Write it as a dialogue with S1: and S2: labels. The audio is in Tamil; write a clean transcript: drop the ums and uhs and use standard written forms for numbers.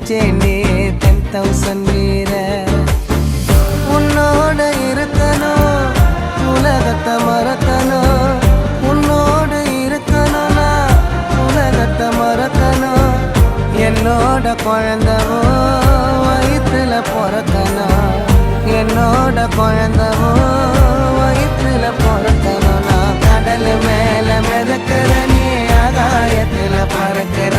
S1: குதிச்சேனே 10,000 மீற உன்னோட இருக்கணும் உலகத்தை மறக்கணும் உன்னோட இருக்கணும்னா உலகத்தை மறக்கணும் என்னோட குழந்தவோ வயிற்றுல பிறக்கணும் என்னோட குழந்தவோ வயிற்றுல பிறக்கணும் நான் கடல் மேல மிதக்கிற நீ ஆகாயத்துல பறக்கிற